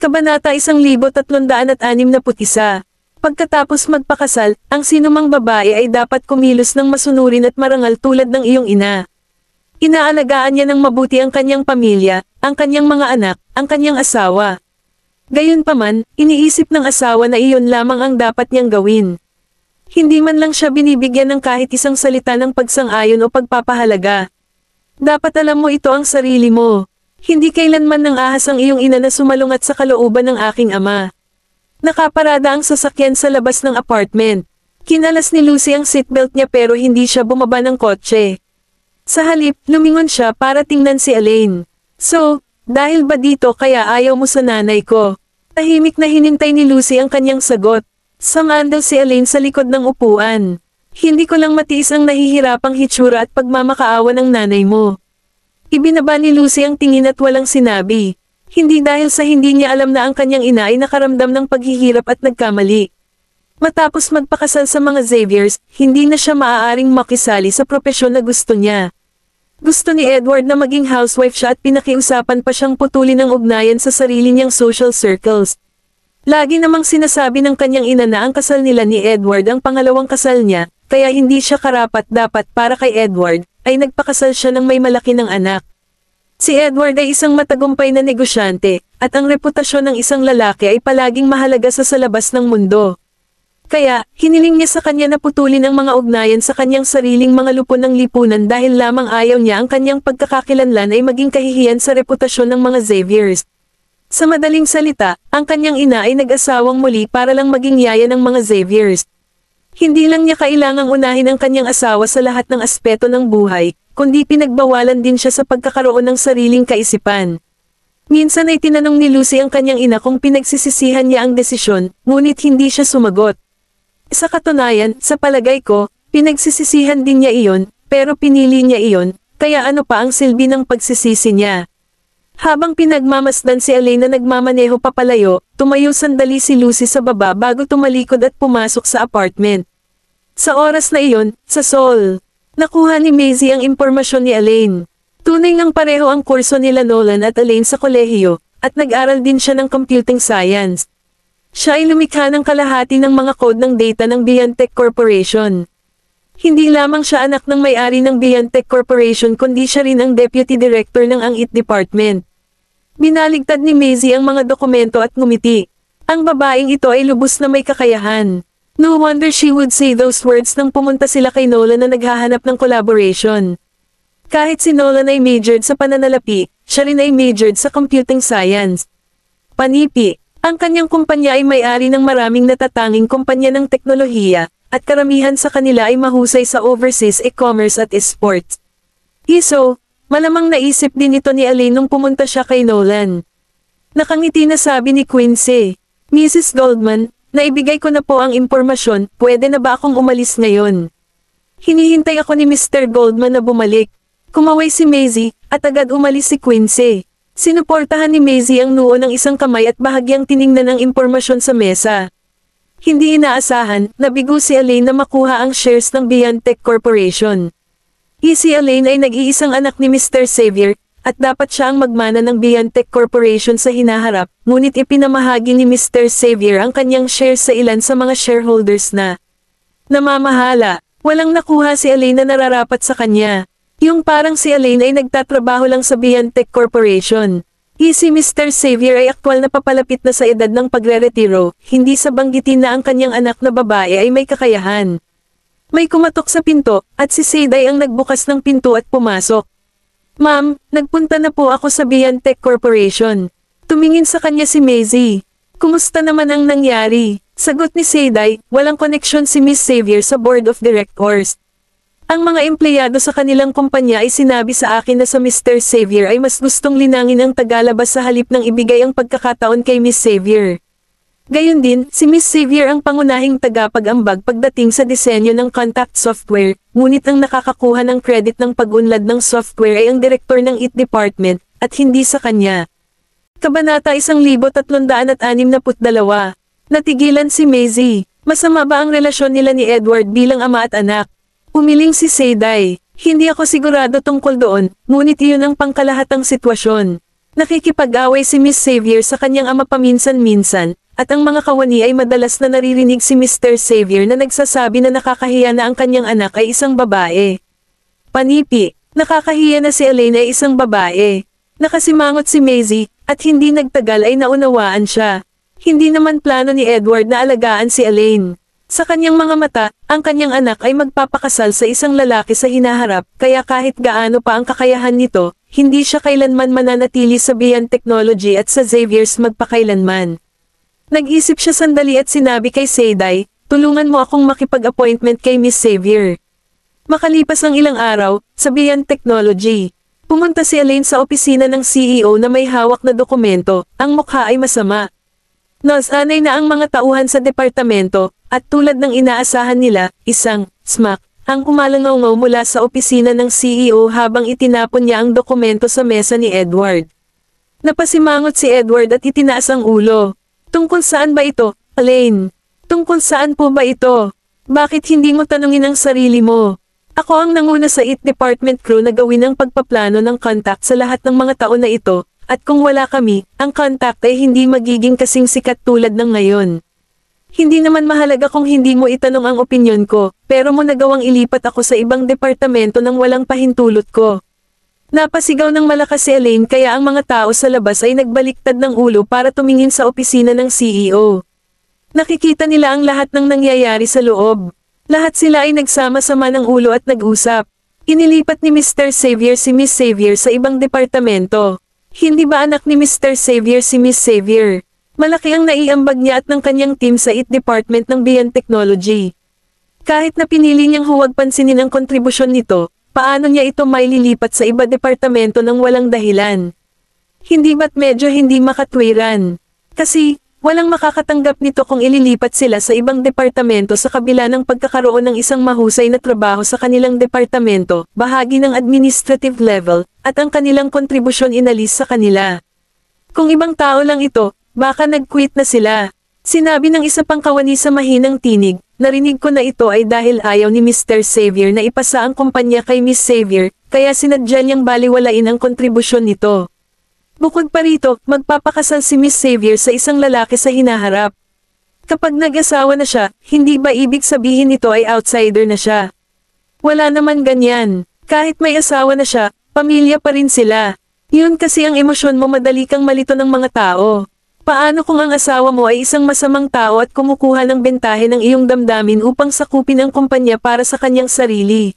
Kabanata 1361. Pagkatapos magpakasal, ang sinumang babae ay dapat kumilos ng masunurin at marangal tulad ng iyong ina. Inaalagaan niya ng mabuti ang kanyang pamilya, ang kanyang mga anak, ang kanyang asawa. Gayunpaman, iniisip ng asawa na iyon lamang ang dapat niyang gawin. Hindi man lang siya binibigyan ng kahit isang salita ng pagsang-ayon o pagpapahalaga. Dapat alam mo ito ang sarili mo. Hindi kailanman nang ahas ang iyong ina na sumalungat sa kalooban ng aking ama. Nakaparada ang sasakyan sa labas ng apartment. Kinalas ni Lucy ang seatbelt niya pero hindi siya bumaba ng kotse. Sa halip, lumingon siya para tingnan si Elaine. So, dahil ba dito kaya ayaw mo sa nanay ko? Tahimik na hinintay ni Lucy ang kanyang sagot. Sumandal si Elaine sa likod ng upuan. Hindi ko lang matiis ang nahihirapang hitsura at pagmamakaawa ng nanay mo. Ibinaba ni Lucy ang tingin at walang sinabi. Hindi dahil sa hindi niya alam na ang kanyang ina ay nakaramdam ng paghihirap at nagkamali. Matapos magpakasal sa mga Xaviers, hindi na siya maaaring makisali sa propesyon na gusto niya. Gusto ni Edward na maging housewife siya at pinakiusapan pa siyang putulin ang ugnayan sa sarili niyang social circles. Lagi namang sinasabi ng kanyang ina na ang kasal nila ni Edward ang pangalawang kasal niya, kaya hindi siya karapat-dapat para kay Edward, ay nagpakasal siya ng may malaki ng anak. Si Edward ay isang matagumpay na negosyante, at ang reputasyon ng isang lalaki ay palaging mahalaga sa labas ng mundo. Kaya, hiniling niya sa kanya na putulin ang mga ugnayan sa kanyang sariling mga lupon ng lipunan dahil lamang ayaw niya ang kanyang pagkakakilanlan ay maging kahihiyan sa reputasyon ng mga Xaviers. Sa madaling salita, ang kanyang ina ay nag-asawang muli para lang maging yaya ng mga Xaviers. Hindi lang niya kailangang unahin ang kanyang asawa sa lahat ng aspeto ng buhay, kundi pinagbawalan din siya sa pagkakaroon ng sariling kaisipan. Minsan ay tinanong ni Lucy ang kanyang ina kung pinagsisisihan niya ang desisyon, ngunit hindi siya sumagot. Sa katunayan, sa palagay ko, pinagsisisihan din niya iyon, pero pinili niya iyon, kaya ano pa ang silbi ng pagsisisi niya? Habang pinagmamasdan si Elaine na nagmamaneho papalayo, tumayo sandali si Lucy sa baba bago tumalikod at pumasok sa apartment. Sa oras na iyon, sa Seoul, nakuha ni Maisie ang impormasyon ni Elaine. Tunay ngang pareho ang kurso nila Nolan at Elaine sa kolehiyo, at nag-aral din siya ng computing science. Siya ay lumikha ng kalahati ng mga code ng data ng BioNTech Corporation. Hindi lamang siya anak ng may-ari ng BioNTech Corporation kundi siya rin ang Deputy Director ng ang IT Department. Binaligtad ni Maisie ang mga dokumento at ngumiti. Ang babaeng ito ay lubos na may kakayahan. No wonder she would say those words nang pumunta sila kay Nolan na naghahanap ng collaboration. Kahit si Nolan ay majored sa pananalapi, siya rin ay majored sa computing science. Panipi, ang kanyang kumpanya ay may-ari ng maraming natatanging kumpanya ng teknolohiya, at karamihan sa kanila ay mahusay sa overseas e-commerce at esports. So, malamang naisip din ito ni Elaine nung pumunta siya kay Nolan. Nakangiti na sabi ni Quincy, Mrs. Goldman, naibigay ko na po ang impormasyon, pwede na ba akong umalis ngayon? Hinihintay ako ni Mr. Goldman na bumalik. Kumaway si Maisie, at agad umalis si Quincy. Sinuportahan ni Maisie ang noo ng isang kamay at bahagyang tiningnan ang impormasyon sa mesa. Hindi inaasahan, nabigo si Elaine na makuha ang shares ng BioNTech Corporation. Si Elaine ay nag-iisang anak ni Mr. Xavier, at dapat siya ang magmana ng BioNTech Corporation sa hinaharap, ngunit ipinamahagi ni Mr. Xavier ang kanyang shares sa ilan sa mga shareholders na namamahala. Walang nakuha si Elaine na nararapat sa kanya. Yung parang si Elaine ay nagtatrabaho lang sa BioNTech Corporation. Si Mr. Xavier ay aktwal na papalapit na sa edad ng pagre-retiro, hindi sa banggitin na ang kanyang anak na babae ay may kakayahan. May kumatok sa pinto, at si Seiday ang nagbukas ng pinto at pumasok. Ma'am, nagpunta na po ako sa BioNTech Corporation. Tumingin sa kanya si Maisie. Kumusta naman ang nangyari? Sagot ni Seiday, walang koneksyon si Miss Xavier sa Board of Directors. Ang mga empleyado sa kanilang kumpanya ay sinabi sa akin na sa Mr. Xavier ay mas gustong linangin ang tagalabas sa halip ng ibigay ang pagkakataon kay Miss Xavier. Gayon din, si Miss Xavier ang pangunahing tagapag-ambag pagdating sa disenyo ng contact software, ngunit ang nakakakuha ng credit ng pag-unlad ng software ay ang direktor ng IT Department, at hindi sa kanya. Kabanata 1362. Natigilan si Maisie. Masama ba ang relasyon nila ni Edward bilang ama at anak? Umiling si Seiday. Hindi ako sigurado tungkol doon, ngunit iyon ang pangkalahatang sitwasyon. Nakikipag-away si Miss Xavier sa kanyang ama paminsan-minsan, at ang mga kawani ay madalas na naririnig si Mr. Xavier na nagsasabi na nakakahiya na ang kanyang anak ay isang babae. Panipi, nakakahiya na si Elaine ay isang babae. Nakasimangot si Maisie, at hindi nagtagal ay naunawaan siya. Hindi naman plano ni Edward na alagaan si Elaine. Sa kanyang mga mata, ang kanyang anak ay magpapakasal sa isang lalaki sa hinaharap, kaya kahit gaano pa ang kakayahan nito, hindi siya kailanman mananatili sa Beyond Technology at sa Xavier's magpakailanman. Nag-isip siya sandali at sinabi kay Seyday, tulungan mo akong makipag-appointment kay Miss Xavier. Makalipas ang ilang araw, sa Beyond Technology, pumunta si Elaine sa opisina ng CEO na may hawak na dokumento, ang mukha ay masama. Nasanay na ang mga tauhan sa departamento, at tulad ng inaasahan nila, isang smack ang umalangaw mula sa opisina ng CEO habang itinapon niya ang dokumento sa mesa ni Edward. Napasimangot si Edward at itinaas ang ulo. Tungkol saan ba ito, Elaine? Tungkol saan po ba ito? Bakit hindi mo tanungin ang sarili mo? Ako ang nanguna sa IT department crew na gawin ang pagpaplano ng contact sa lahat ng mga taon na ito, at kung wala kami, ang contact ay hindi magiging kasing sikat tulad ng ngayon. Hindi naman mahalaga kung hindi mo itanong ang opinyon ko, pero mo nagawang ilipat ako sa ibang departamento nang walang pahintulot ko. Napasigaw ng malakas si Elaine kaya ang mga tao sa labas ay nagbaliktad ng ulo para tumingin sa opisina ng CEO. Nakikita nila ang lahat ng nangyayari sa loob. Lahat sila ay nagsama-sama ng ulo at nag-usap. Inilipat ni Mr. Xavier si Miss Xavier sa ibang departamento. Hindi ba anak ni Mr. Xavier si Miss Xavier? Malaki ang naiambag niya at ng kanyang team sa IT department ng Beyond Technology. Kahit na pinili niyang huwag pansinin ang kontribusyon nito, paano niya ito maililipat sa iba departamento ng walang dahilan? Hindi ba't medyo hindi makatwiran? Kasi, walang makakatanggap nito kung ililipat sila sa ibang departamento sa kabila ng pagkakaroon ng isang mahusay na trabaho sa kanilang departamento, bahagi ng administrative level, at ang kanilang kontribusyon inalis sa kanila. Kung ibang tao lang ito, baka nag-quit na sila. Sinabi ng isa pang kawani sa mahinang tinig, narinig ko na ito ay dahil ayaw ni Mr. Xavier na ipasa ang kumpanya kay Miss Xavier, kaya sinadya niyang baliwalain ang kontribusyon nito. Bukod pa rito, magpapakasal si Miss Xavier sa isang lalaki sa hinaharap. Kapag nag-asawa na siya, hindi ba ibig sabihin nito ay outsider na siya? Wala naman ganyan. Kahit may asawa na siya, pamilya pa rin sila. Yun kasi ang emosyon mo madali kang malito ng mga tao. Paano kung ang asawa mo ay isang masamang tao at kumukuha ng bentahe ng iyong damdamin upang sakupin ang kumpanya para sa kanyang sarili?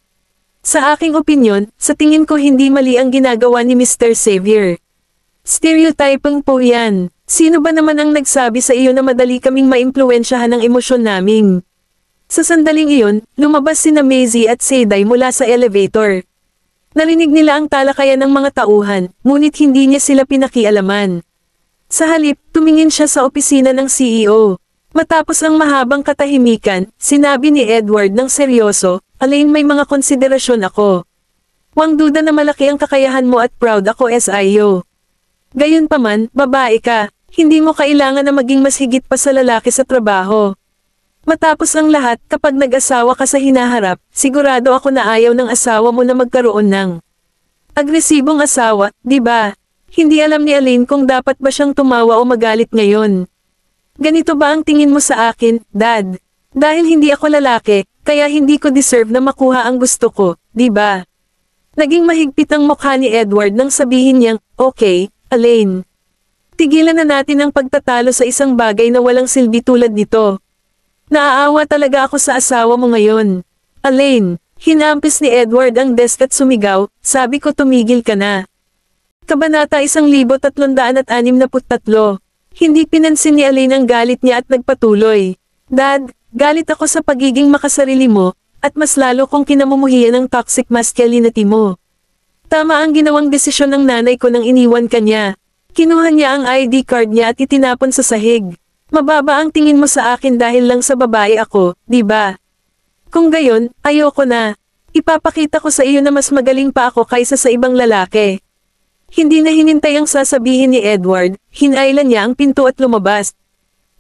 Sa aking opinyon, sa tingin ko hindi mali ang ginagawa ni Mr. Xavier. Stereotyping po yan. Sino ba naman ang nagsabi sa iyo na madali kaming maimpluwensyahan ng emosyon naming? Sa sandaling iyon, lumabas sina Maisie at Seyday mula sa elevator. Narinig nila ang talakayan ng mga tauhan, ngunit hindi niya sila pinakialaman. Sa halip, tumingin siya sa opisina ng CEO. Matapos ang mahabang katahimikan, sinabi ni Edward ng seryoso, Elaine may mga konsiderasyon ako. Huwag duda na malaki ang kakayahan mo at proud ako as iyo. Gayunpaman, babae ka, hindi mo kailangan na maging mas higit pa sa lalaki sa trabaho. Matapos ang lahat, kapag nag-asawa ka sa hinaharap, sigurado ako na ayaw ng asawa mo na magkaroon ng agresibong asawa, di ba? Hindi alam ni Elaine kung dapat ba siyang tumawa o magalit ngayon. Ganito ba ang tingin mo sa akin, Dad? Dahil hindi ako lalaki, kaya hindi ko deserve na makuha ang gusto ko, di ba? Naging mahigpit ang mukha ni Edward nang sabihin niyang, okay, Elaine. Tigilan na natin ang pagtatalo sa isang bagay na walang silbi tulad nito. Naaawa talaga ako sa asawa mo ngayon. Elaine, hinampis ni Edward ang desk at sumigaw, sabi ko tumigil ka na. Kabanata 1363. Hindi pinansin ni Elaine ang galit niya at nagpatuloy. Dad, galit ako sa pagiging makasarili mo, at mas lalo kong kinamumuhian ang toxic masculinity mo. Tama ang ginawang desisyon ng nanay ko nang iniwan ka niya. Kinuha niya ang ID card niya at itinapon sa sahig. Mababa ang tingin mo sa akin dahil lang sa babae ako, di ba? Kung gayon, ayoko na. Ipapakita ko sa iyo na mas magaling pa ako kaysa sa ibang lalaki. Hindi na hinintay ang sasabihin ni Edward, hinailan niya ang pinto at lumabas.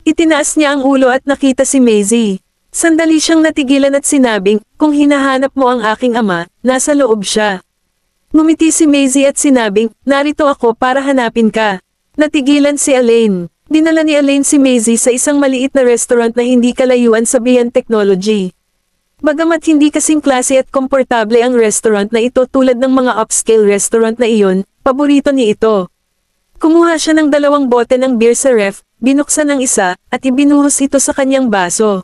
Itinaas niya ang ulo at nakita si Maisie. Sandali siyang natigilan at sinabing, kung hinahanap mo ang aking ama, nasa loob siya. Ngumiti si Maisie at sinabing, narito ako para hanapin ka. Natigilan si Elaine. Dinala ni Elaine si Maisie sa isang maliit na restaurant na hindi kalayuan sa Beyond Technology. Bagamat hindi kasing klase at komportable ang restaurant na ito tulad ng mga upscale restaurant na iyon, paborito ni ito. Kumuha siya ng 2 bote ng beer sa ref, binuksan ang isa, at ibinuhos ito sa kanyang baso.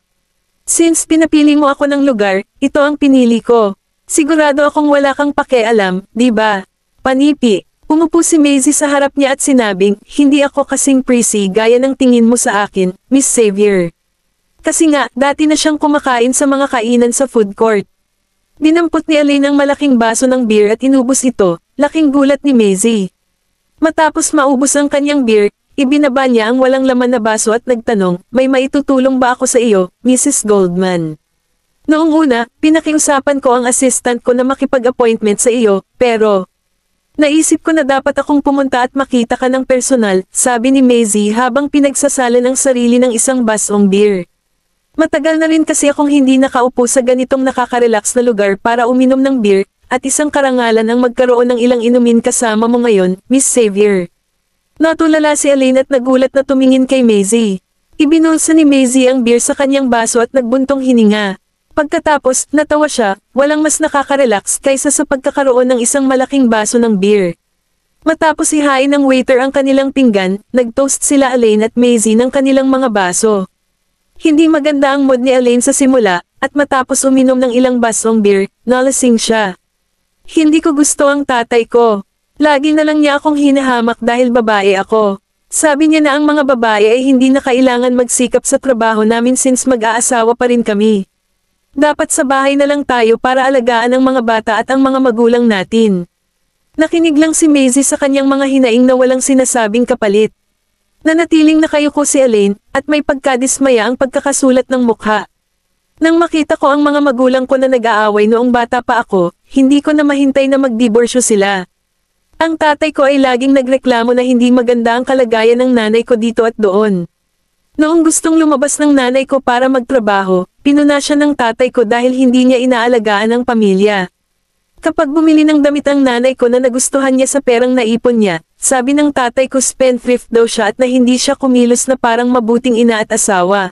Since pinapili mo ako ng lugar, ito ang pinili ko. Sigurado akong wala kang pakialam, di ba? Panipi. Umupo si Maisie sa harap niya at sinabing, hindi ako kasing prissy gaya ng tingin mo sa akin, Miss Xavier. Kasi nga, dati na siyang kumakain sa mga kainan sa food court. Dinampot ni Elaine ang malaking baso ng beer at inubos ito, laking gulat ni Maisie. Matapos maubos ang kanyang beer, ibinaba niya ang walang laman na baso at nagtanong, may maitutulong ba ako sa iyo, Mrs. Goldman? Noong una, pinakiusapan ko ang assistant ko na makipag-appointment sa iyo, pero naisip ko na dapat akong pumunta at makita ka ng personal, sabi ni Maisie habang pinagsasalan ang sarili ng isang basong beer. Matagal na rin kasi akong hindi nakaupo sa ganitong nakaka-relax na lugar para uminom ng beer, at isang karangalan ang magkaroon ng ilang inumin kasama mo ngayon, Miss Xavier. Natulala si Elaine at nagulat na tumingin kay Maisie. Ibinulsa ni Maisie ang beer sa kanyang baso at nagbuntong hininga. Pagkatapos, natawa siya, walang mas nakaka-relax kaysa sa pagkakaroon ng isang malaking baso ng beer. Matapos ihain ng waiter ang kanilang pinggan, nag-toast sila Elaine at Maisie ng kanilang mga baso. Hindi maganda ang mood ni Elaine sa simula, at matapos uminom ng ilang basong beer, nalasing siya. Hindi ko gusto ang tatay ko. Lagi na lang niya akong hinahamak dahil babae ako. Sabi niya na ang mga babae ay hindi na kailangan magsikap sa trabaho namin since mag-aasawa pa rin kami. Dapat sa bahay na lang tayo para alagaan ang mga bata at ang mga magulang natin. Nakinig lang si Maisie sa kanyang mga hinaing na walang sinasabing kapalit. Nanatiling nakayuko si Elaine, at may pagkadismaya ang pagkakasulat ng mukha. Nang makita ko ang mga magulang ko na nag-aaway noong bata pa ako, hindi ko na mahintay na magdiborsyo sila. Ang tatay ko ay laging nagreklamo na hindi maganda ang kalagayan ng nanay ko dito at doon. Noong gustong lumabas ng nanay ko para magtrabaho, pinuna siya ng tatay ko dahil hindi niya inaalagaan ang pamilya. Kapag bumili ng damit ang nanay ko na nagustuhan niya sa perang naipon niya, sabi ng tatay ko spendthrift daw siya at na hindi siya kumilos na parang mabuting ina at asawa.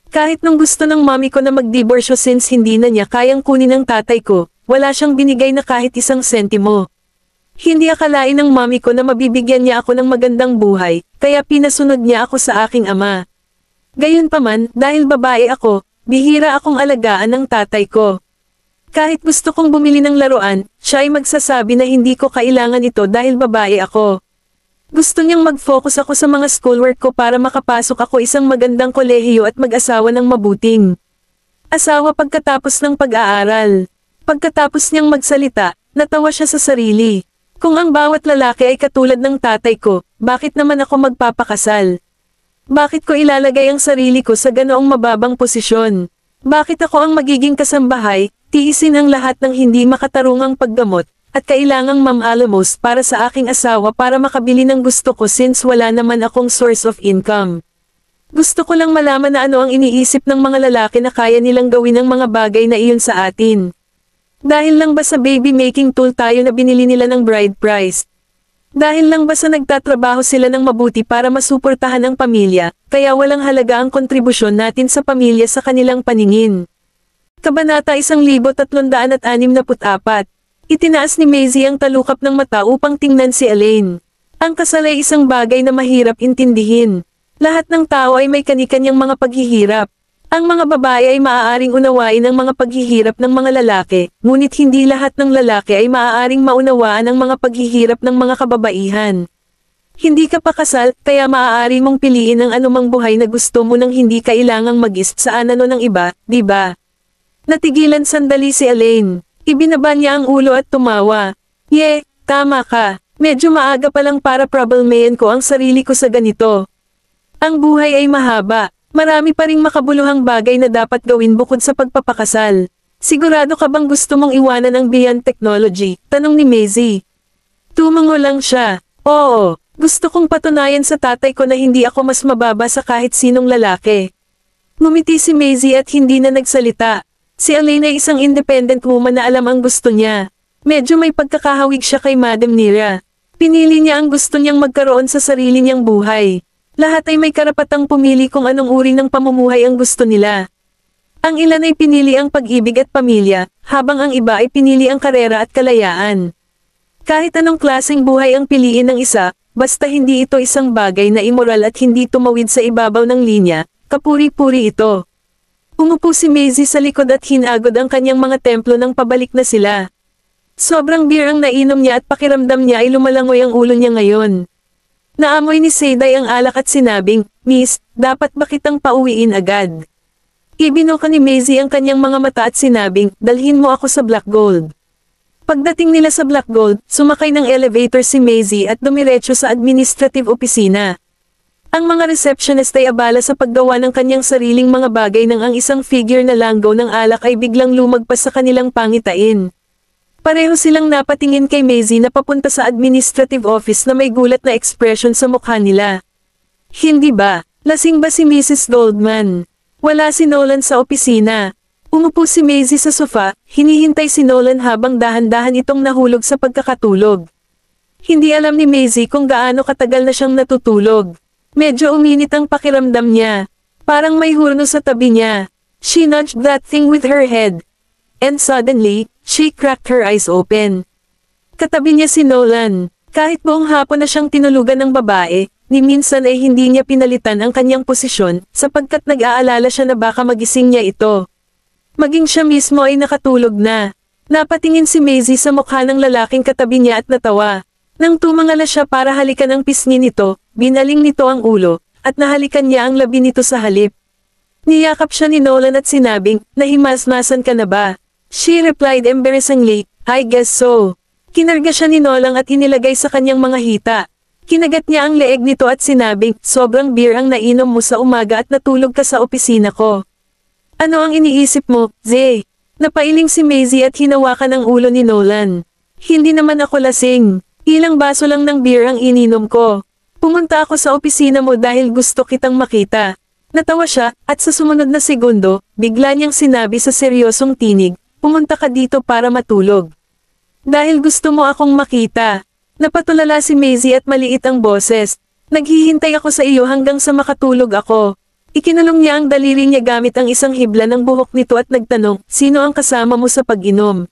Kahit nung gusto ng mami ko na magdiborsyo since hindi na niya kayang kunin ng tatay ko, wala siyang binigay na kahit isang sentimo. Hindi akalain ng mami ko na mabibigyan niya ako ng magandang buhay, kaya pinasunod niya ako sa aking ama. Gayunpaman, dahil babae ako, bihira akong alagaan ng tatay ko. Kahit gusto kong bumili ng laruan, siya ay magsasabi na hindi ko kailangan ito dahil babae ako. Gusto niyang mag-focus ako sa mga schoolwork ko para makapasok ako isang magandang kolehiyo at mag-asawa ng mabuting asawa pagkatapos ng pag-aaral. Pagkatapos niyang magsalita, natawa siya sa sarili. Kung ang bawat lalaki ay katulad ng tatay ko, bakit naman ako magpapakasal? Bakit ko ilalagay ang sarili ko sa ganoong mababang posisyon? Bakit ako ang magiging kasambahay, tiisin ang lahat ng hindi makatarungang paggamot, at kailangang mamalamos para sa aking asawa para makabili ng gusto ko since wala naman akong source of income. Gusto ko lang malaman na ano ang iniisip ng mga lalaki na kaya nilang gawin ang mga bagay na iyon sa atin. Dahil lang ba sa baby making tool tayo na binili nila ng bride price? Dahil lang ba sa nagtatrabaho sila ng mabuti para masuportahan ang pamilya, kaya walang halaga ang kontribusyon natin sa pamilya sa kanilang paningin? Kabanata 1364. Itinaas ni Maisie ang talukap ng mata upang tingnan si Elaine. Ang kasal ay isang bagay na mahirap intindihin. Lahat ng tao ay may kani-kanyang mga paghihirap. Ang mga babae ay maaaring unawain ang mga paghihirap ng mga lalaki, ngunit hindi lahat ng lalaki ay maaaring maunawaan ang mga paghihirap ng mga kababaihan. Hindi ka pa kasal, kaya maaari mong piliin ang anumang buhay na gusto mo nang hindi kailangang mag-isip sa anano ng iba, di ba? Natigilan sandali si Elaine. Ibinaba niya ang ulo at tumawa. Tama ka. Medyo maaga pa lang para problemayan ko ang sarili ko sa ganito. Ang buhay ay mahaba. Marami pa ring makabuluhang bagay na dapat gawin bukod sa pagpapakasal. Sigurado ka bang gusto mong iwanan ang Beyond Technology? Tanong ni Maisie. Tumango lang siya. Oo, gusto kong patunayan sa tatay ko na hindi ako mas mababa sa kahit sinong lalaki. Ngumiti si Maisie at hindi na nagsalita. Si Elaine ay isang independent woman na alam ang gusto niya. Medyo may pagkakahawig siya kay Madam Nira. Pinili niya ang gusto niyang magkaroon sa sarili niyang buhay. Lahat ay may karapatang pumili kung anong uri ng pamumuhay ang gusto nila. Ang ilan ay pinili ang pag-ibig at pamilya, habang ang iba ay pinili ang karera at kalayaan. Kahit anong klaseng buhay ang piliin ng isa, basta hindi ito isang bagay na immoral at hindi tumawid sa ibabaw ng linya, kapuri-puri ito. Umupo si Maisie sa likod at hinagod ang kanyang mga templo nang pabalik na sila. Sobrang beer ang nainom niya at pakiramdam niya ay lumalangoy ang ulo niya ngayon. Naamoy ni Seyday ang alak at sinabing, "Miss, dapat ba kitang pauwiin agad?" Ibinuka ni Maisie ang kanyang mga mata at sinabing, "Dalhin mo ako sa Black Gold." Pagdating nila sa Black Gold, sumakay ng elevator si Maisie at dumiretso sa administrative opisina. Ang mga receptionist ay abala sa paggawa ng kanyang sariling mga bagay nang ang isang figure na langgaw ng alak ay biglang lumagpas sa kanilang pangitain. Pareho silang napatingin kay Maisie na papunta sa administrative office na may gulat na ekspresyon sa mukha nila. Hindi ba? Lasing ba si Mrs. Goldman? Wala si Nolan sa opisina. Umupo si Maisie sa sofa, hinihintay si Nolan habang dahan-dahan itong nahulog sa pagkakatulog. Hindi alam ni Maisie kung gaano katagal na siyang natutulog. Medyo uminit ang pakiramdam niya. Parang may hurno sa tabi niya. She nudged that thing with her head. And suddenly, she cracked her eyes open. Katabi niya si Nolan. Kahit buong hapon na siyang tinulugan ng babae, ni minsan ay hindi niya pinalitan ang kanyang posisyon, sapagkat nag-aalala siya na baka magising niya ito. Maging siya mismo ay nakatulog na. Napatingin si Maisie sa mukha ng lalaking katabi niya at natawa. Nang tumangala siya para halikan ang pisngi nito, binaling nito ang ulo, at nahalikan niya ang labi nito sa halip. Niyakap siya ni Nolan at sinabing, "Nahimasmasan ka na ba?" She replied embarrassingly, "I guess so." Kinarga siya ni Nolan at inilagay sa kanyang mga hita. Kinagat niya ang leeg nito at sinabing, "Sobrang beer ang nainom mo sa umaga at natulog ka sa opisina ko. Ano ang iniisip mo, Zay?" Napailing si Maisie at hinawakan ang ulo ni Nolan. "Hindi naman ako lasing. Ilang baso lang ng beer ang ininom ko. Pumunta ako sa opisina mo dahil gusto kitang makita." Natawa siya, at sa sumunod na segundo, bigla niyang sinabi sa seryosong tinig, "Pumunta ka dito para matulog. Dahil gusto mo akong makita." Napatulala si Maisie at maliit ang boses. "Naghihintay ako sa iyo hanggang sa makatulog ako." Ikinulong niya ang daliri niya gamit ang isang hibla ng buhok nito at nagtanong, "Sino ang kasama mo sa pag-inom?"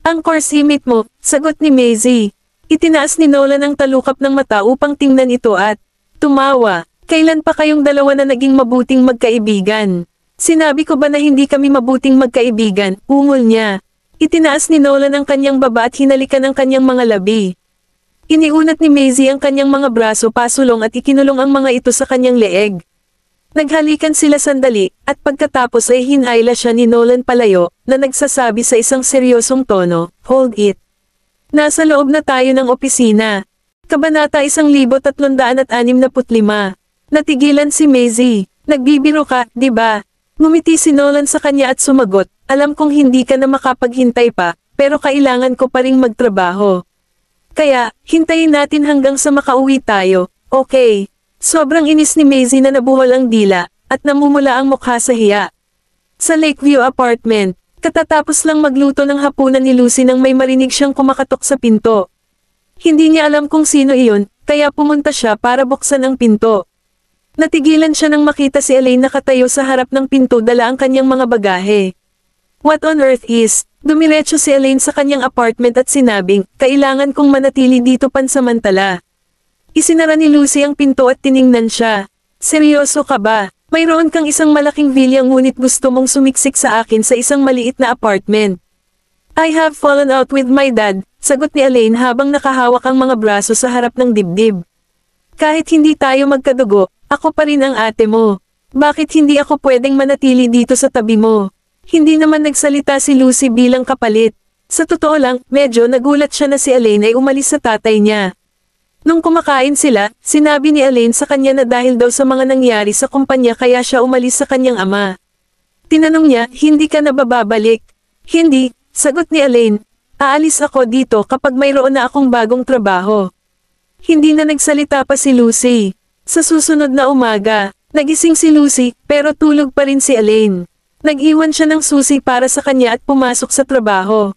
"Ang coursemate mo," sagot ni Maisie. Itinaas ni Nolan ang talukap ng mata upang tingnan ito at tumawa. "Kailan pa kayong dalawa na naging mabuting magkaibigan?" "Sinabi ko ba na hindi kami mabuting magkaibigan?" Ungol niya. Itinaas ni Nolan ang kanyang baba at hinalikan ang kanyang mga labi. Iniunat ni Maisie ang kanyang mga braso pasulong at ikinulong ang mga ito sa kanyang leeg. Naghalikan sila sandali, at pagkatapos ay hinayla siya ni Nolan palayo, na nagsasabi sa isang seryosong tono, "Hold it. Nasa loob na tayo ng opisina." Kabanata 1365. Natigilan si Maisie. "Nagbibiro ka, di ba?" Ngumiti si Nolan sa kanya at sumagot, "Alam kong hindi ka na makapaghintay pa, pero kailangan ko pa ring magtrabaho. Kaya, hintayin natin hanggang sa makauwi tayo, okay?" Sobrang inis ni Maisie na nabuhol ang dila, at namumula ang mukha sa hiya. Sa Lakeview apartment, katatapos lang magluto ng hapunan ni Lucy nang may marinig siyang kumakatok sa pinto. Hindi niya alam kung sino iyon, kaya pumunta siya para buksan ang pinto. Natigilan siya nang makita si Elaine nakatayo sa harap ng pinto dala ang kanyang mga bagahe. "What on earth is?" Dumiretso si Elaine sa kanyang apartment at sinabing, "Kailangan kong manatili dito pansamantala." Isinara ni Lucy ang pinto at tiningnan siya. "Seryoso ka ba? Mayroon kang isang malaking villa ngunit gusto mong sumiksik sa akin sa isang maliit na apartment." "I have fallen out with my dad," sagot ni Elaine habang nakahawak ang mga braso sa harap ng dibdib. "Kahit hindi tayo magkadugo, ako pa rin ang ate mo. Bakit hindi ako pwedeng manatili dito sa tabi mo?" Hindi naman nagsalita si Lucy bilang kapalit. Sa totoo lang, medyo nagulat siya na si Elaine ay umalis sa tatay niya. Nung kumakain sila, sinabi ni Elaine sa kanya na dahil daw sa mga nangyari sa kumpanya kaya siya umalis sa kanyang ama. Tinanong niya, "Hindi ka na ba babalik?" "Hindi," sagot ni Elaine. "Aalis ako dito kapag mayroon na akong bagong trabaho." Hindi na nagsalita pa si Lucy. Sa susunod na umaga, nagising si Lucy, pero tulog pa rin si Elaine. Nag-iwan siya ng susi para sa kanya at pumasok sa trabaho.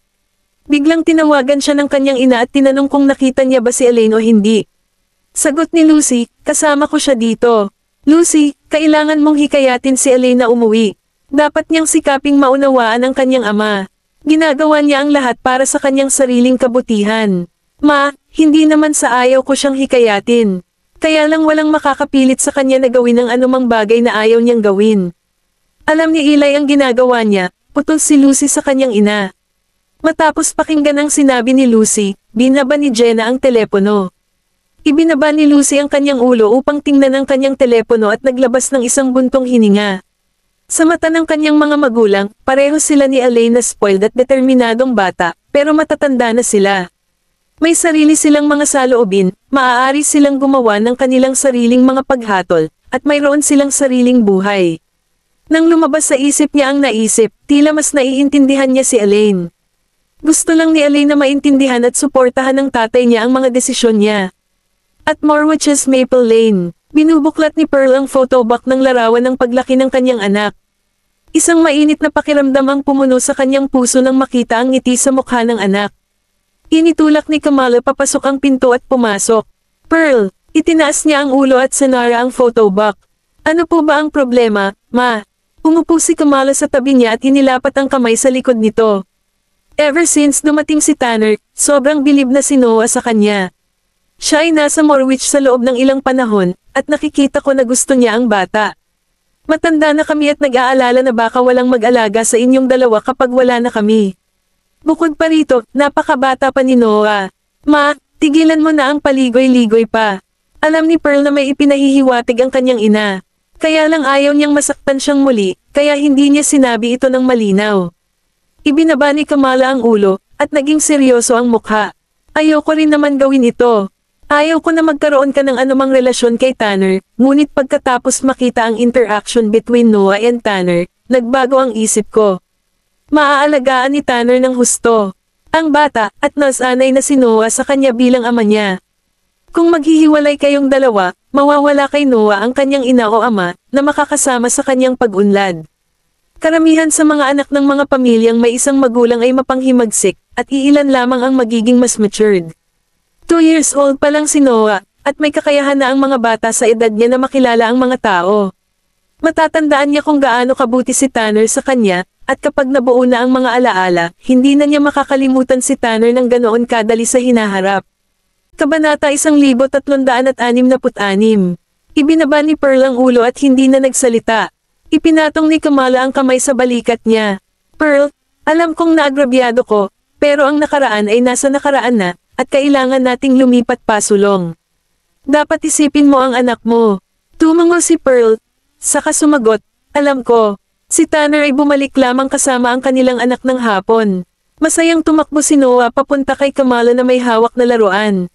Biglang tinawagan siya ng kanyang ina at tinanong kung nakita niya ba si Elaine o hindi. Sagot ni Lucy, kasama ko siya dito. Lucy, kailangan mong hikayatin si Elaine na umuwi. Dapat niyang sikaping maunawaan ang kanyang ama. Ginagawa niya ang lahat para sa kanyang sariling kabutihan. Ma, hindi naman sa ayaw ko siyang hikayatin. Kaya lang walang makakapilit sa kanya na gawin ang anumang bagay na ayaw niyang gawin. Alam ni Eli ang ginagawa niya, putol si Lucy sa kanyang ina. Matapos pakinggan ang sinabi ni Lucy, binaba ni Jenna ang telepono. Ibinaba ni Lucy ang kanyang ulo upang tingnan ang kanyang telepono at naglabas ng isang buntong hininga. Sa mata ng kanyang mga magulang, pareho sila ni Elaine na spoiled at determinadong bata, pero matatanda na sila. May sarili silang mga saloobin, maaari silang gumawa ng kanilang sariling mga paghatol, at mayroon silang sariling buhay. Nang lumabas sa isip niya ang naisip, tila mas naiintindihan niya si Elaine. Gusto lang ni Elaine na maintindihan at suportahan ng tatay niya ang mga desisyon niya. At Morwitch's Maple Lane, binubuklat ni Pearl ang photobook ng larawan ng paglaki ng kanyang anak. Isang mainit na pakiramdam ang pumuno sa kanyang puso nang makita ang ngiti sa mukha ng anak. Initulak ni Kamala papasok ang pinto at pumasok. Pearl, itinaas niya ang ulo at sinara ang photobook. Ano po ba ang problema, ma? Umupo si Kamala sa tabi niya at inilapat ang kamay sa likod nito. Ever since dumating si Tanner, sobrang bilib na si Noah sa kanya. Siya ay nasa Morwich sa loob ng ilang panahon, at nakikita ko na gusto niya ang bata. Matanda na kami at nag-aalala na baka walang mag-alaga sa inyong dalawa kapag wala na kami. Bukod pa rito, napakabata pa ni Noah. Ma, tigilan mo na ang paligoy-ligoy pa. Alam ni Pearl na may ipinahihiwatig ang kanyang ina. Kaya lang ayaw niyang masaktan siyang muli, kaya hindi niya sinabi ito ng malinaw. Ibinaba ni Kamala ang ulo, at naging seryoso ang mukha. Ayoko rin naman gawin ito. Ayaw ko na magkaroon ka ng anumang relasyon kay Tanner, ngunit pagkatapos makita ang interaction between Noah and Tanner, nagbago ang isip ko. Maaalagaan ni Tanner ng husto. Ang bata, at nasanay na si Noah sa kanya bilang ama niya. Kung maghihiwalay kayong dalawa, mawawala kay Noah ang kanyang ina o ama, na makakasama sa kanyang pag-unlad. Karamihan sa mga anak ng mga pamilyang may isang magulang ay mapanghimagsik, at iilan lamang ang magiging mas matured. 2 years old pa lang si Noah, at may kakayahan na ang mga bata sa edad niya na makilala ang mga tao. Matatandaan niya kung gaano kabuti si Tanner sa kanya, at kapag nabuo na ang mga alaala, hindi na niya makakalimutan si Tanner ng ganoon kadali sa hinaharap. Kabanata 1366. Ibinaba ni Pearl ang ulo at hindi na nagsalita. Ipinatong ni Kamala ang kamay sa balikat niya. Pearl, alam kong naagrabyado ko, pero ang nakaraan ay nasa nakaraan na, at kailangan nating lumipat pasulong. Dapat isipin mo ang anak mo. Tumango si Pearl, saka sumagot, alam ko. Si Tanner ay bumalik lamang kasama ang kanilang anak ng hapon. Masayang tumakbo si Noah papunta kay Kamala na may hawak na laruan.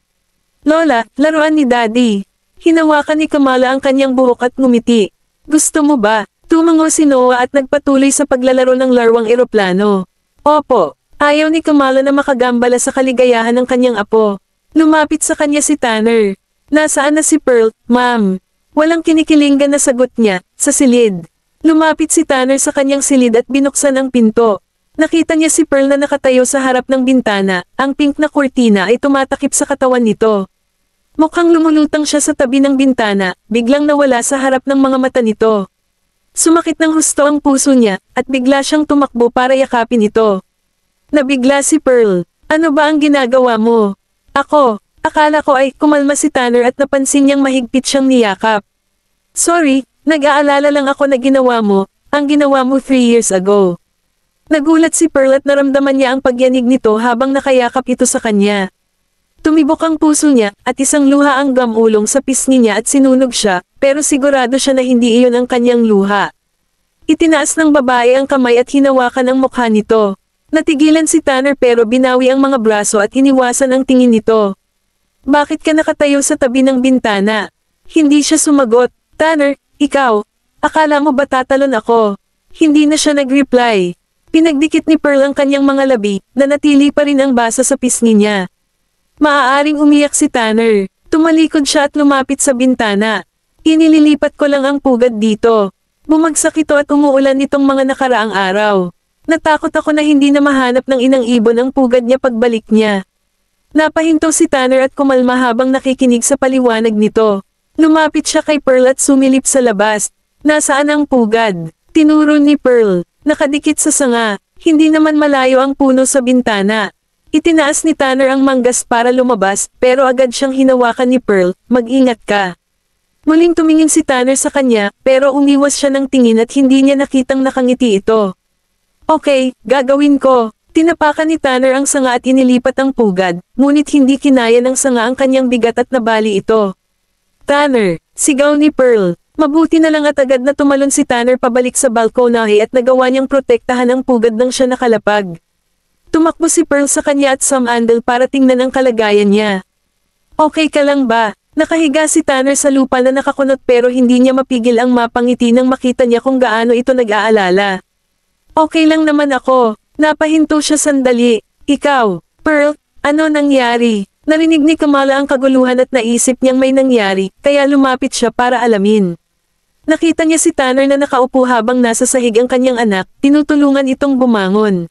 Lola, laruan ni Daddy. Hinawakan ni Kamala ang kanyang buhok at ngumiti. Gusto mo ba? Tumango si Noah at nagpatuloy sa paglalaro ng larwang eroplano. Opo, ayaw ni Kamala na makagambala sa kaligayahan ng kanyang apo. Lumapit sa kanya si Tanner. Nasaan na si Pearl, ma'am? Walang kinikilingan na sagot niya, sa silid. Lumapit si Tanner sa kanyang silid at binuksan ang pinto. Nakita niya si Pearl na nakatayo sa harap ng bintana, ang pink na kurtina ay tumatakip sa katawan nito. Mukhang lumulutang siya sa tabi ng bintana, biglang nawala sa harap ng mga mata nito. Sumakit ng husto ang puso niya, at bigla siyang tumakbo para yakapin ito. Nabigla si Pearl. Ano ba ang ginagawa mo? Ako, akala ko ay kumalma si Tanner at napansin niyang mahigpit siyang niyakap. Sorry, nag-aalala lang ako na ginawa mo, ang ginawa mo 3 years ago. Nagulat si Pearl at naramdaman niya ang pagyanig nito habang nakayakap ito sa kanya. Tumibok ang puso niya, at isang luha ang gamulong sa pisngi niya at sinunog siya, pero sigurado siya na hindi iyon ang kanyang luha. Itinaas ng babae ang kamay at hinawakan ang mukha nito. Natigilan si Tanner pero binawi ang mga braso at iniwasan ang tingin nito. Bakit ka nakatayo sa tabi ng bintana? Hindi siya sumagot. Tanner, ikaw, akala mo ba tatalon ako? Hindi na siya nag-reply. Pinagdikit ni Pearl ang kanyang mga labi, na natili pa rin ang basa sa pisngi niya. Maaaring umiyak si Tanner. Tumalikod siya at lumapit sa bintana. Inililipat ko lang ang pugad dito. Bumagsak ito at umuulan nitong mga nakaraang araw. Natakot ako na hindi na mahanap ng inang ibon ang pugad niya pagbalik niya. Napahinto si Tanner at kumalma habang nakikinig sa paliwanag nito. Lumapit siya kay Pearl at sumilip sa labas. Nasaan ang pugad? Tinuro ni Pearl. Nakadikit sa sanga. Hindi naman malayo ang puno sa bintana. Itinaas ni Tanner ang manggas para lumabas, pero agad siyang hinawakan ni Pearl. Mag-ingat ka. Muling tumingin si Tanner sa kanya, pero umiwas siya ng tingin at hindi niya nakitang nakangiti ito. Okay, gagawin ko. Tinapakan ni Tanner ang sanga at inilipat ang pugad, ngunit hindi kinaya ng sanga ang kanyang bigat at nabali ito. Tanner, sigaw ni Pearl. Mabuti na lang at agad na tumalon si Tanner pabalik sa balkonahe at nagawa niyang protektahan ang pugad nang siya nakalapag. Tumakbo si Pearl sa kanya at sumandal para tingnan ang kalagayan niya. Okay ka lang ba? Nakahiga si Tanner sa lupa na nakakunot pero hindi niya mapigil ang mapangiti nang makita niya kung gaano ito nag-aalala. Okay lang naman ako. Napahinto siya sandali. Ikaw, Pearl, ano nangyari? Narinig ni Kamala ang kaguluhan at naisip niyang may nangyari, kaya lumapit siya para alamin. Nakita niya si Tanner na nakaupo habang nasa sahig ang kanyang anak, tinutulungan itong bumangon.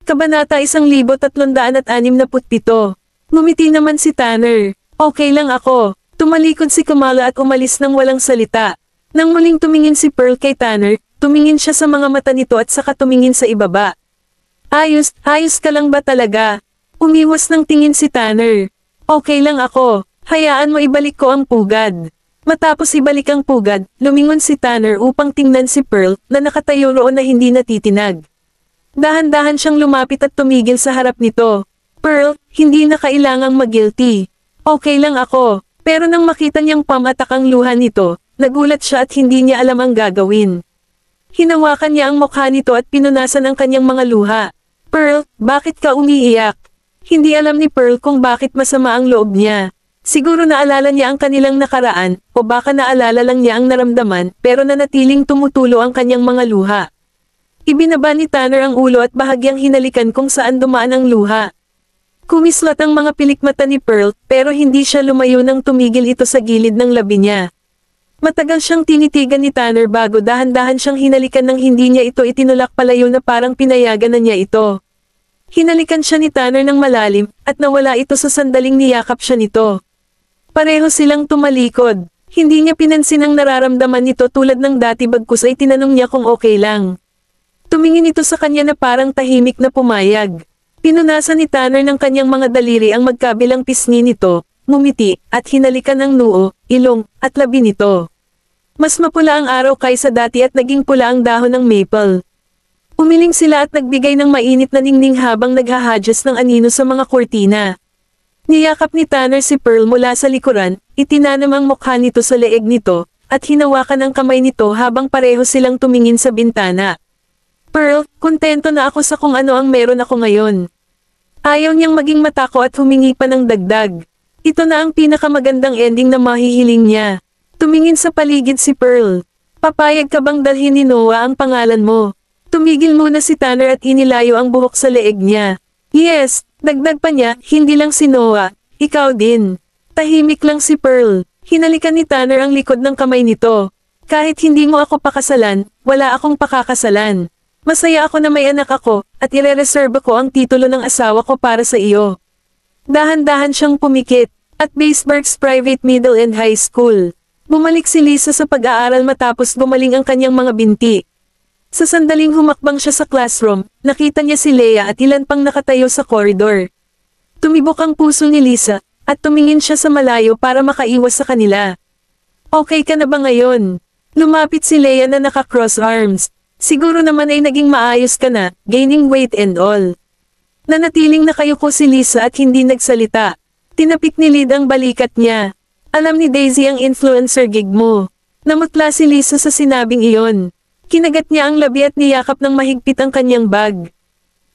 Kabanata 1367. Ngumiti naman si Tanner. Okay lang ako. Tumalikod si Kamala at umalis nang walang salita. Nang muling tumingin si Pearl kay Tanner, tumingin siya sa mga mata nito at saka tumingin sa ibaba. Ayos ka lang ba talaga? Umiwas ng tingin si Tanner. Okay lang ako. Hayaan mo ibalik ko ang pugad. Matapos ibalik ang pugad, lumingon si Tanner upang tingnan si Pearl na nakatayo roon na hindi natitinag. Dahan-dahan siyang lumapit at tumigil sa harap nito. Pearl, hindi na kailangang mag-guilty. Okay lang ako. Pero nang makita niyang pamatak ang luha nito, nagulat siya at hindi niya alam ang gagawin. Hinawakan niya ang mukha nito at pinunasan ang kanyang mga luha. Pearl, bakit ka umiiyak? Hindi alam ni Pearl kung bakit masama ang loob niya. Siguro naalala niya ang kanilang nakaraan, o baka naalala lang niya ang naramdaman, pero nanatiling tumutulo ang kanyang mga luha. Ibinaba ni Tanner ang ulo at bahagyang hinalikan kung saan dumaan ang luha. Kumislot ang mga pilikmata ni Pearl, pero hindi siya lumayo nang tumigil ito sa gilid ng labi niya. Matagal siyang tinitigan ni Tanner bago dahan-dahan siyang hinalikan nang hindi niya ito itinulak palayo na parang pinayagan na niya ito. Hinalikan siya ni Tanner ng malalim, at nawala ito sa sandaling niyakap siya nito. Pareho silang tumalikod. Hindi niya pinansin ang nararamdaman nito tulad ng dati bagkus ay tinanong niya kung okay lang. Tumingin ito sa kanya na parang tahimik na pumayag. Pinunasan ni Tanner ng kanyang mga daliri ang magkabilang pisngi nito, ngumiti, at hinalikan ang noo, ilong, at labi nito. Mas mapula ang araw kaysa dati at naging pula ang dahon ng maple. Umiling sila at nagbigay ng mainit na ningning habang naghahadjust ng anino sa mga kurtina. Niyakap ni Tanner si Pearl mula sa likuran, itinanam ang mukha nito sa leeg nito, at hinawakan ang kamay nito habang pareho silang tumingin sa bintana. Pearl, kontento na ako sa kung ano ang meron ako ngayon. Ayaw niyang maging matako at humingi pa ng dagdag. Ito na ang pinakamagandang ending na mahihiling niya. Tumingin sa paligid si Pearl. Papayag ka bang dalhin ni Noah ang pangalan mo? Tumigil muna si Tanner at inilayo ang buhok sa leeg niya. Yes, dagdag pa niya, hindi lang si Noah, ikaw din. Tahimik lang si Pearl. Hinalikan ni Tanner ang likod ng kamay nito. Kahit hindi mo ako pakasalan, wala akong pakakasalan. Masaya ako na may anak ako, at ire-reserve ko ang titulo ng asawa ko para sa iyo. Dahan-dahan siyang pumikit, at Baseburg's Private Middle and High School. Bumalik si Lisa sa pag-aaral matapos gumaling ang kanyang mga binti. Sa sandaling humakbang siya sa classroom, nakita niya si Leia at ilan pang nakatayo sa koridor. Tumibok ang puso ni Lisa, at tumingin siya sa malayo para makaiwas sa kanila. Okay ka na ba ngayon? Lumapit si Leia na naka-cross arms. Siguro naman ay naging maayos ka na, gaining weight and all. Nanatiling nakayuko si Lisa at hindi nagsalita. Tinapik ni Lid ang balikat niya. Alam ni Daisy ang influencer gig mo. Namutla si Lisa sa sinabing iyon. Kinagat niya ang labi at niyakap ng mahigpit ang kanyang bag.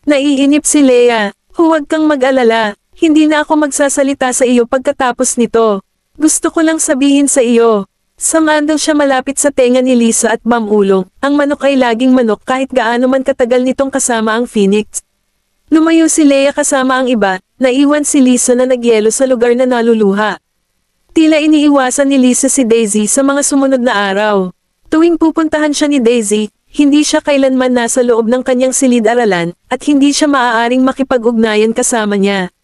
Naiinip si Leia. Huwag kang mag-alala. Hindi na ako magsasalita sa iyo pagkatapos nito. Gusto ko lang sabihin sa iyo. Sumandal siya malapit sa tenga ni Lisa at mamulong. Ang manok ay laging manok kahit gaano man katagal nitong kasama ang Phoenix. Lumayo si Leia kasama ang iba. Naiwan si Lisa na nagyelo sa lugar na naluluha. Tila iniiwasan ni Lisa si Daisy sa mga sumunod na araw. Tuwing pupuntahan siya ni Daisy, hindi siya kailanman nasa loob ng kanyang silid-aralan, at hindi siya maaaring makipag-ugnayan kasama niya.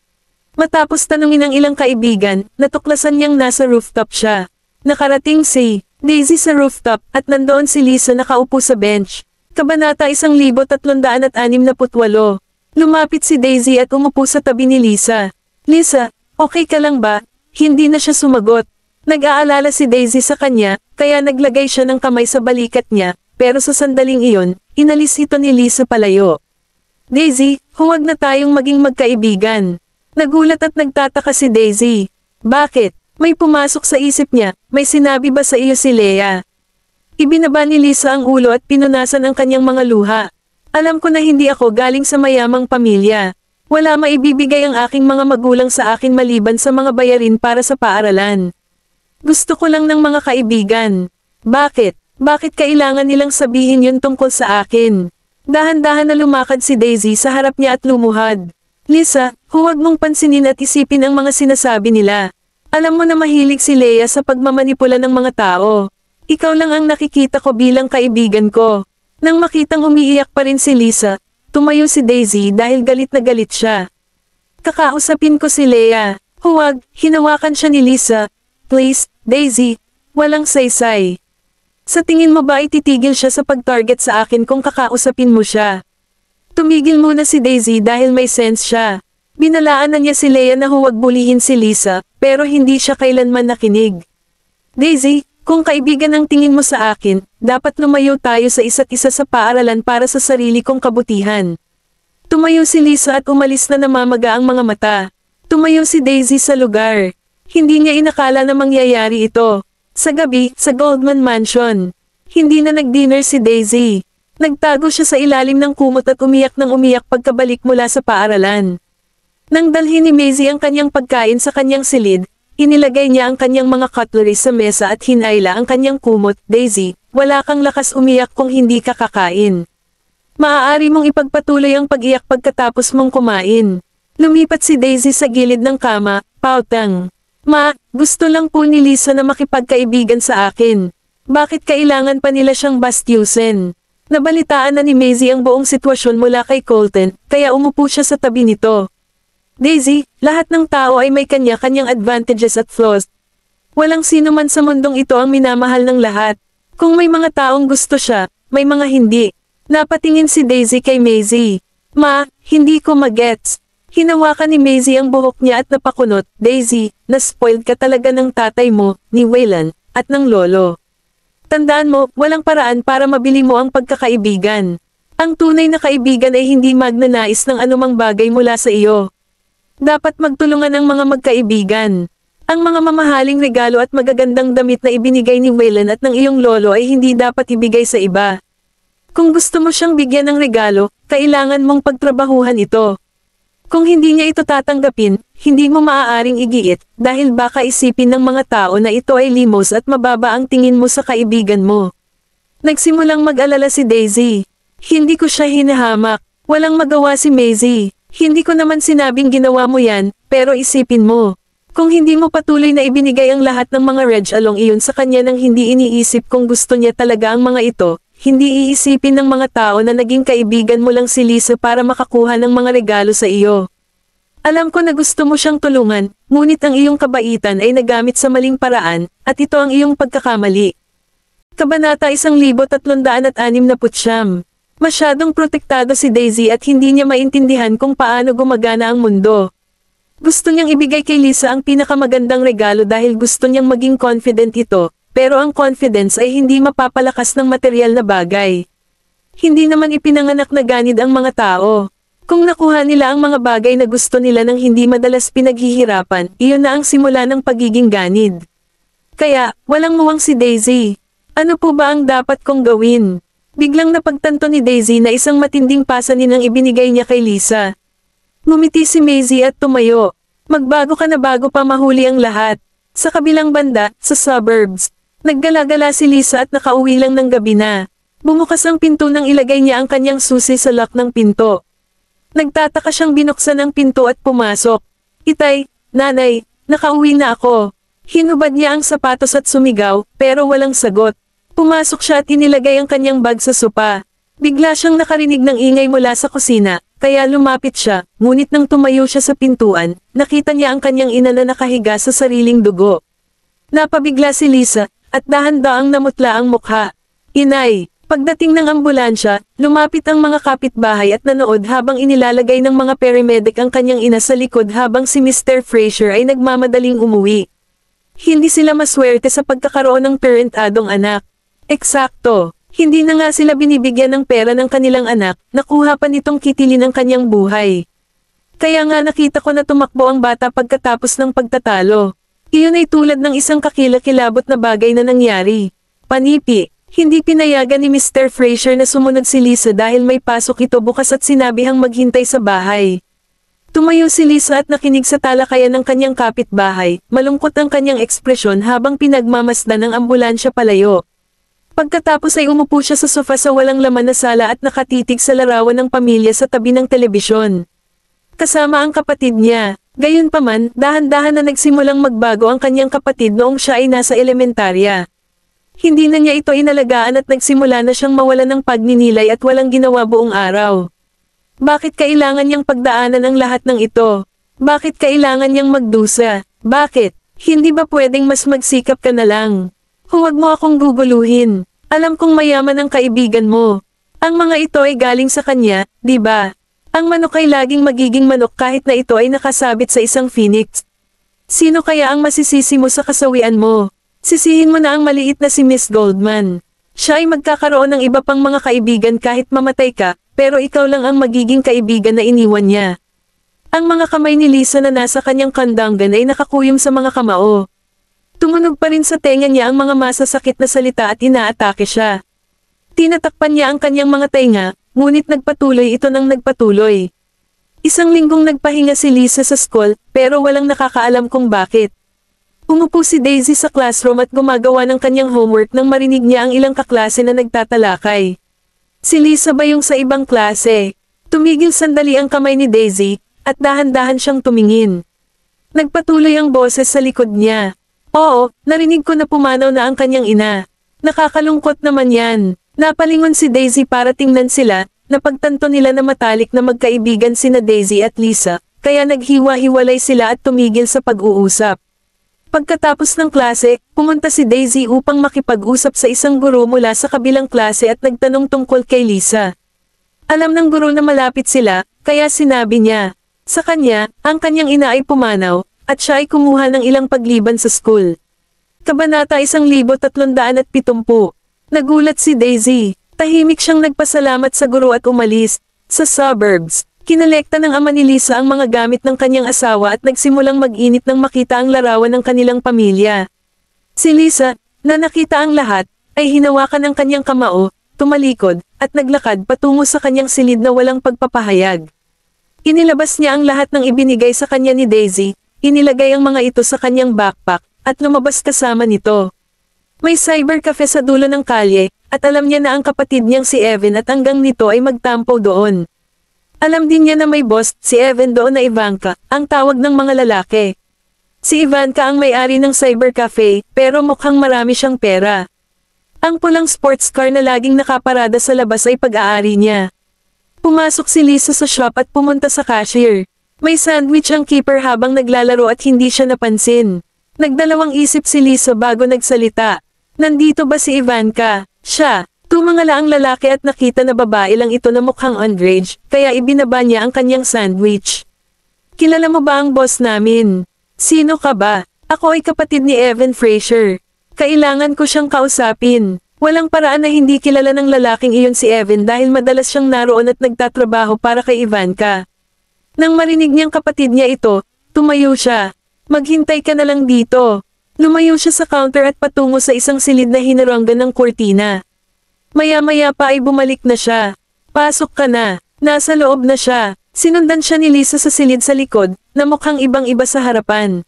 Matapos tanungin ang ilang kaibigan, natuklasan niyang nasa rooftop siya. Nakarating si Daisy sa rooftop, at nandoon si Lisa nakaupo sa bench. Kabanata 1368. Lumapit si Daisy at umupo sa tabi ni Lisa. Lisa, okay ka lang ba? Hindi na siya sumagot. Nag-aalala si Daisy sa kanya, kaya naglagay siya ng kamay sa balikat niya, pero sa sandaling iyon, inalis ito ni Lisa palayo. Daisy, huwag na tayong maging magkaibigan. Nagulat at nagtataka si Daisy. Bakit? May pumasok sa isip niya, may sinabi ba sa iyo si Leah? Ibinaba ni Lisa ang ulo at pinunasan ang kanyang mga luha. Alam ko na hindi ako galing sa mayamang pamilya. Wala maibibigay ang aking mga magulang sa akin maliban sa mga bayarin para sa paaralan. Gusto ko lang ng mga kaibigan. Bakit? Bakit kailangan nilang sabihin yun tungkol sa akin? Dahan-dahan na lumakad si Daisy sa harap niya at lumuhad. Lisa, huwag mong pansinin at isipin ang mga sinasabi nila. Alam mo na mahilig si Leah sa pagmamanipula ng mga tao. Ikaw lang ang nakikita ko bilang kaibigan ko. Nang makitang umiiyak pa rin si Lisa, tumayo si Daisy dahil galit na galit siya. Kakausapin ko si Leah. Huwag, hinawakan siya ni Lisa. Please, Daisy, walang saysay. Sa tingin mo ba ititigil siya sa pag-target sa akin kung kakausapin mo siya? Tumigil muna si Daisy dahil may sense siya. Binalaan na niya si Leah na huwag bulihin si Lisa, pero hindi siya kailanman nakinig. Daisy, kung kaibigan ang tingin mo sa akin, dapat lumayo tayo sa isa't isa sa paaralan para sa sarili kong kabutihan. Tumayo si Lisa at umalis na namamaga ang mga mata. Tumayo si Daisy sa lugar. Hindi niya inakala na mangyayari ito. Sa gabi, sa Goldman Mansion. Hindi na nag-dinner si Daisy. Nagtago siya sa ilalim ng kumot at umiyak ng umiyak pagkabalik mula sa paaralan. Nang dalhin ni Maisie ang kanyang pagkain sa kanyang silid, inilagay niya ang kanyang mga cutlery sa mesa at hinayla ang kanyang kumot. Daisy, wala kang lakas umiyak kung hindi ka kakain. Maaari mong ipagpatuloy ang pag-iyak pagkatapos mong kumain. Lumipat si Daisy sa gilid ng kama, pautang. Ma, gusto lang po ni Lisa na makipagkaibigan sa akin. Bakit kailangan pa nila siyang bastyusin? Nabalitaan na ni Maisie ang buong sitwasyon mula kay Colton, kaya umupo siya sa tabi nito. Daisy, lahat ng tao ay may kanya-kanyang advantages at flaws. Walang sino man sa mundong ito ang minamahal ng lahat. Kung may mga taong gusto siya, may mga hindi. Napatingin si Daisy kay Maisie. Ma, hindi ko magets. Hinawakan ni Maisie ang buhok niya at napakunot. Daisy, na-spoiled ka talaga ng tatay mo, ni Waylon, at ng lolo. Tandaan mo, walang paraan para mabili mo ang pagkakaibigan. Ang tunay na kaibigan ay hindi magnanais ng anumang bagay mula sa iyo. Dapat magtulungan ang mga magkaibigan. Ang mga mamahaling regalo at magagandang damit na ibinigay ni Waylon at ng iyong lolo ay hindi dapat ibigay sa iba. Kung gusto mo siyang bigyan ng regalo, kailangan mong pagtrabahuhan ito. Kung hindi niya ito tatanggapin, hindi mo maaaring igiit, dahil baka isipin ng mga tao na ito ay limos at mababa ang tingin mo sa kaibigan mo. Nagsimulang mag-alala si Daisy. Hindi ko siya hinahamak. Walang magawa si Maisie. Hindi ko naman sinabing ginawa mo yan, pero isipin mo. Kung hindi mo patuloy na ibinigay ang lahat ng mga reg along iyon sa kanya nang hindi iniisip kung gusto niya talaga ang mga ito, hindi iisipin ng mga tao na naging kaibigan mo lang si Lisa para makakuha ng mga regalo sa iyo. Alam ko na gusto mo siyang tulungan, ngunit ang iyong kabaitan ay nagamit sa maling paraan, at ito ang iyong pagkakamali. Kabanata 1369. Masyadong protektado si Daisy at hindi niya maintindihan kung paano gumagana ang mundo. Gusto niyang ibigay kay Lisa ang pinakamagandang regalo dahil gusto niyang maging confident ito, pero ang confidence ay hindi mapapalakas ng material na bagay. Hindi naman ipinanganak na ganid ang mga tao. Kung nakuha nila ang mga bagay na gusto nila nang hindi madalas pinaghihirapan, iyon na ang simula ng pagiging ganid. Kaya, walang muwang si Daisy. Ano po ba ang dapat kong gawin? Biglang napagtanto ni Daisy na isang matinding pasanin ang ibinigay niya kay Lisa. Ngumiti si Maisie at tumayo. Magbago ka na bago pa mahuli ang lahat. Sa kabilang banda, sa suburbs, naggalagala si Lisa at nakauwi lang ng gabi na. Bumukas ang pinto nang ilagay niya ang kanyang susi sa lock ng pinto. Nagtataka siyang binuksan ang pinto at pumasok. Itay, nanay, nakauwi na ako. Hinubad niya ang sapatos at sumigaw, pero walang sagot. Pumasok siya at inilagay ang kanyang bag sa sopa. Bigla siyang nakarinig ng ingay mula sa kusina, kaya lumapit siya, ngunit nang tumayo siya sa pintuan, nakita niya ang kanyang ina na nakahiga sa sariling dugo. Napabigla si Lisa, at dahan-daang namutla ang mukha. Inay! Pagdating ng ambulansya, lumapit ang mga kapitbahay at nanood habang inilalagay ng mga paramedic ang kanyang ina sa likod habang si Mr. Fraser ay nagmamadaling umuwi. Hindi sila maswerte sa pagkakaroon ng parentadong anak. Eksakto! Hindi na nga sila binibigyan ng pera ng kanilang anak, nakuha pa nitong kitilin ang kanyang buhay. Kaya nga nakita ko na tumakbo ang bata pagkatapos ng pagtatalo. Iyon ay tulad ng isang kakilakilabot na bagay na nangyari. Panipi, hindi pinayagan ni Mr. Fraser na sumunod si Lisa dahil may pasok ito bukas at sinabihang maghintay sa bahay. Tumayo si Lisa at nakinig sa talakayan ng kanyang kapitbahay, malungkot ang kanyang ekspresyon habang pinagmamasdan ng ambulansya palayo. Pagkatapos ay umupo siya sa sofa sa walang laman na sala at nakatitig sa larawan ng pamilya sa tabi ng telebisyon. Kasama ang kapatid niya. Gayunpaman, dahan-dahan na nagsimulang magbago ang kanyang kapatid noong siya ay nasa elementarya. Hindi na niya ito inalagaan at nagsimula na siyang mawalan ng pagninilay at walang ginawa buong araw. Bakit kailangan niyang pagdaanan ang lahat ng ito? Bakit kailangan niyang magdusa? Bakit? Hindi ba pwedeng mas magsikap ka na lang? Huwag mo akong guguluhin. Alam kong mayaman ang kaibigan mo. Ang mga ito ay galing sa kanya, di ba? Ang manok ay laging magiging manok kahit na ito ay nakasabit sa isang phoenix. Sino kaya ang masisisi mo sa kasawian mo? Sisihin mo na ang maliit na si Miss Goldman. Siya ay magkakaroon ng iba pang mga kaibigan kahit mamatay ka, pero ikaw lang ang magiging kaibigan na iniwan niya. Ang mga kamay ni Lisa na nasa kanyang kandangan ay nakakuyom sa mga kamao. Tumunog pa rin sa tenga niya ang mga masasakit na salita at inaatake siya. Tinatakpan niya ang kanyang mga tenga, ngunit nagpatuloy ito ng nagpatuloy. Isang linggong nagpahinga si Lisa sa school, pero walang nakakaalam kung bakit. Umupo si Daisy sa classroom at gumagawa ng kanyang homework nang marinig niya ang ilang kaklase na nagtatalakay. Si Lisa ba yung sa ibang klase? Tumigil sandali ang kamay ni Daisy, at dahan-dahan siyang tumingin. Nagpatuloy ang boses sa likod niya. Oo, narinig ko na pumanaw na ang kanyang ina. Nakakalungkot naman yan. Napalingon si Daisy para tingnan sila, napagtanto nila na matalik na magkaibigan sina Daisy at Lisa, kaya naghiwa-hiwalay sila at tumigil sa pag-uusap. Pagkatapos ng klase, pumunta si Daisy upang makipag-usap sa isang guro mula sa kabilang klase at nagtanong tungkol kay Lisa. Alam ng guro na malapit sila, kaya sinabi niya. Sa kanya, ang kanyang ina ay pumanaw, at siya ay kumuha ng ilang pagliban sa school. Kabanata 1370. Nagulat si Daisy. Tahimik siyang nagpasalamat sa guro at umalis. Sa suburbs, kinolekta ng ama ni Lisa ang mga gamit ng kanyang asawa at nagsimulang mag-init nang makita ang larawan ng kanilang pamilya. Si Lisa, na nakita ang lahat, ay hinawakan ng kanyang kamao, tumalikod, at naglakad patungo sa kanyang silid na walang pagpapahayag. Inilabas niya ang lahat ng ibinigay sa kanya ni Daisy, inilagay ang mga ito sa kanyang backpack, at lumabas kasama nito. May cyber cafe sa dulo ng kalye, at alam niya na ang kapatid niyang si Evan at hanggang nito ay magtampo doon. Alam din niya na may boss, si Evan doon na Ivanka, ang tawag ng mga lalaki. Si Ivanka ang may-ari ng cyber cafe, pero mukhang marami siyang pera. Ang pulang sports car na laging nakaparada sa labas ay pag-aari niya. Pumasok si Lisa sa shop at pumunta sa cashier. May sandwich ang keeper habang naglalaro at hindi siya napansin. Nagdalawang isip si Lisa bago nagsalita. Nandito ba si Ivanka? Siya. Tumangala ang lalaki at nakita na babae lang ito na mukhang underage, kaya ibinaba niya ang kanyang sandwich. Kilala mo ba ang boss namin? Sino ka ba? Ako ay kapatid ni Evan Fraser. Kailangan ko siyang kausapin. Walang paraan na hindi kilala ng lalaking iyon si Evan dahil madalas siyang naroon at nagtatrabaho para kay Ivanka. Nang marinig niyang kapatid niya ito, tumayo siya. Maghintay ka na lang dito. Lumayo siya sa counter at patungo sa isang silid na hinaranggan ng kurtina. Maya-maya pa ay bumalik na siya. Pasok ka na. Nasa loob na siya. Sinundan siya ni Lisa sa silid sa likod, na mukhang ibang-iba sa harapan.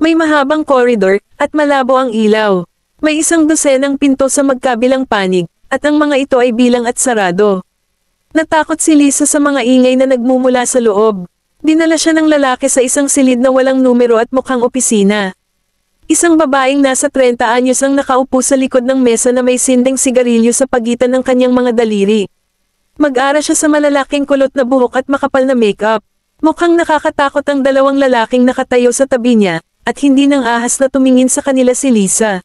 May mahabang koridor, at malabo ang ilaw. May isang dosenang pinto sa magkabilang panig, at ang mga ito ay bilang at sarado. Natakot si Lisa sa mga ingay na nagmumula sa loob. Dinala siya ng lalaki sa isang silid na walang numero at mukhang opisina. Isang babaeng nasa 30 anyos ang nakaupo sa likod ng mesa na may sinding sigarilyo sa pagitan ng kanyang mga daliri. Mag-ara siya sa malalaking kulot na buhok at makapal na makeup. Mukhang nakakatakot ang dalawang lalaking nakatayo sa tabi niya, at hindi nang ahas na tumingin sa kanila si Lisa.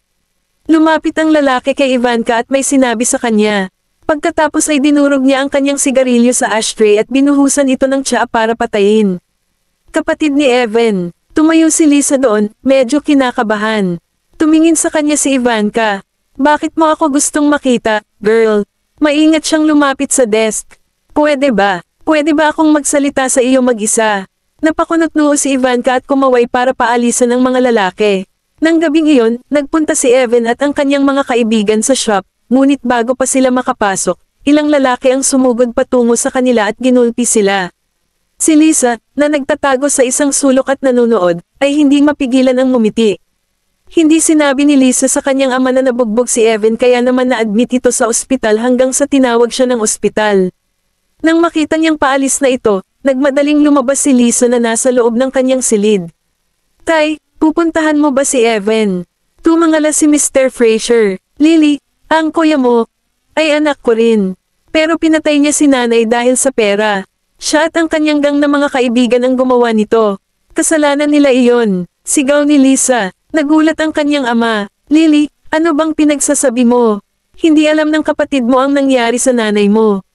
Lumapit ang lalaki kay Ivanka at may sinabi sa kanya. Pagkatapos ay dinurog niya ang kanyang sigarilyo sa ashtray at binuhusan ito ng tsaa para patayin. Kapatid ni Evan. Tumayo si Lisa doon, medyo kinakabahan. Tumingin sa kanya si Ivanka. Bakit mo ako gustong makita, girl? Maingat siyang lumapit sa desk. Pwede ba? Pwede ba akong magsalita sa iyo mag-isa? Napakunot-noo si Ivanka at kumaway para paalisan ng mga lalaki. Nang gabing iyon, nagpunta si Evan at ang kanyang mga kaibigan sa shop, ngunit bago pa sila makapasok, ilang lalaki ang sumugod patungo sa kanila at ginulpi sila. Si Lisa, na nagtatago sa isang sulok at nanonood, ay hindi mapigilan ang ngumiti. Hindi sinabi ni Lisa sa kanyang ama na nabugbog si Evan kaya naman na-admit ito sa ospital hanggang sa tinawag siya ng ospital. Nang makita niyang paalis na ito, nagmadaling lumabas si Lisa na nasa loob ng kanyang silid. Tay, pupuntahan mo ba si Evan? Tumangala si Mr. Fraser. Lily, ang kuya mo, ay anak ko rin. Pero pinatay niya si nanay dahil sa pera. Siya at ang kanyang gang na mga kaibigan ang gumawa nito. Kasalanan nila iyon. Sigaw ni Lisa. Nagulat ang kanyang ama. Lily, ano bang pinagsasabi mo? Hindi alam ng kapatid mo ang nangyari sa nanay mo.